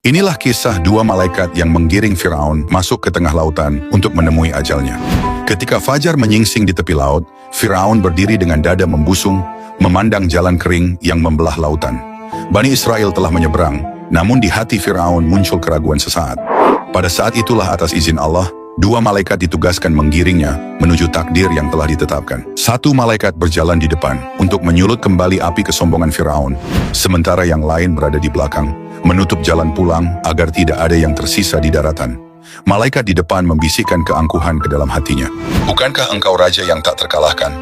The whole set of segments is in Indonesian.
Inilah kisah dua malaikat yang menggiring Firaun masuk ke tengah lautan untuk menemui ajalnya. Ketika fajar menyingsing di tepi laut, Firaun berdiri dengan dada membusung, memandang jalan kering yang membelah lautan. Bani Israel telah menyeberang, namun di hati Firaun muncul keraguan sesaat. Pada saat itulah atas izin Allah, dua malaikat ditugaskan menggiringnya menuju takdir yang telah ditetapkan. Satu malaikat berjalan di depan untuk menyulut kembali api kesombongan Firaun, sementara yang lain berada di belakang, menutup jalan pulang agar tidak ada yang tersisa di daratan. Malaikat di depan membisikkan keangkuhan ke dalam hatinya. Bukankah engkau raja yang tak terkalahkan?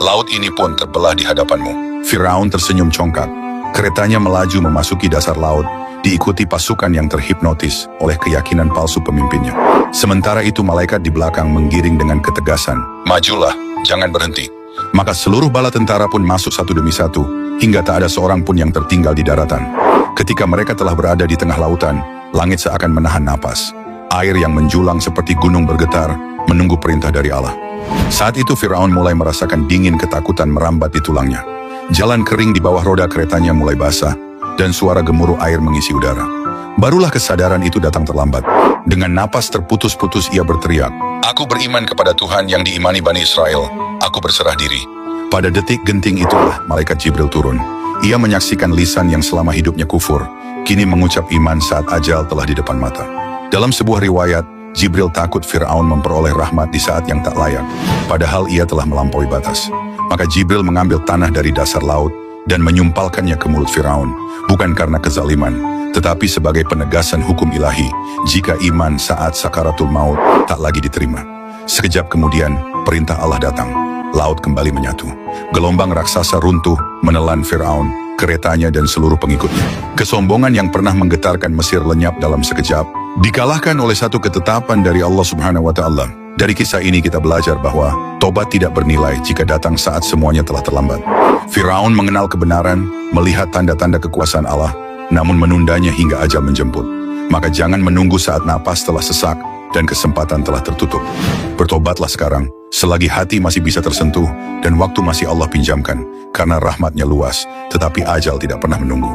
Laut ini pun terbelah di hadapanmu. Firaun tersenyum congkak. Keretanya melaju memasuki dasar laut, diikuti pasukan yang terhipnotis oleh keyakinan palsu pemimpinnya. Sementara itu malaikat di belakang menggiring dengan ketegasan. Majulah, jangan berhenti. Maka seluruh bala tentara pun masuk satu demi satu, hingga tak ada seorang pun yang tertinggal di daratan. Ketika mereka telah berada di tengah lautan, langit seakan menahan napas. Air yang menjulang seperti gunung bergetar, menunggu perintah dari Allah. Saat itu Firaun mulai merasakan dingin ketakutan merambat di tulangnya. Jalan kering di bawah roda keretanya mulai basah, dan suara gemuruh air mengisi udara. Barulah kesadaran itu datang terlambat. Dengan napas terputus-putus ia berteriak, "Aku beriman kepada Tuhan yang diimani Bani Israel. Aku berserah diri." Pada detik genting itulah malaikat Jibril turun. Ia menyaksikan lisan yang selama hidupnya kufur, kini mengucap iman saat ajal telah di depan mata. Dalam sebuah riwayat, Jibril takut Firaun memperoleh rahmat di saat yang tak layak, padahal ia telah melampaui batas. Maka Jibril mengambil tanah dari dasar laut dan menyumpalkannya ke mulut Firaun, bukan karena kezaliman, tetapi sebagai penegasan hukum ilahi jika iman saat sakaratul maut tak lagi diterima. Sekejap kemudian, perintah Allah datang. Laut kembali menyatu. Gelombang raksasa runtuh menelan Firaun, keretanya dan seluruh pengikutnya. Kesombongan yang pernah menggetarkan Mesir lenyap dalam sekejap, dikalahkan oleh satu ketetapan dari Allah Subhanahu wa Ta'ala. Dari kisah ini kita belajar bahwa tobat tidak bernilai jika datang saat semuanya telah terlambat. Firaun mengenal kebenaran, melihat tanda-tanda kekuasaan Allah, namun menundanya hingga ajal menjemput. Maka jangan menunggu saat napas telah sesak dan kesempatan telah tertutup. Bertobatlah sekarang, selagi hati masih bisa tersentuh dan waktu masih Allah pinjamkan, karena rahmatnya luas, tetapi ajal tidak pernah menunggu.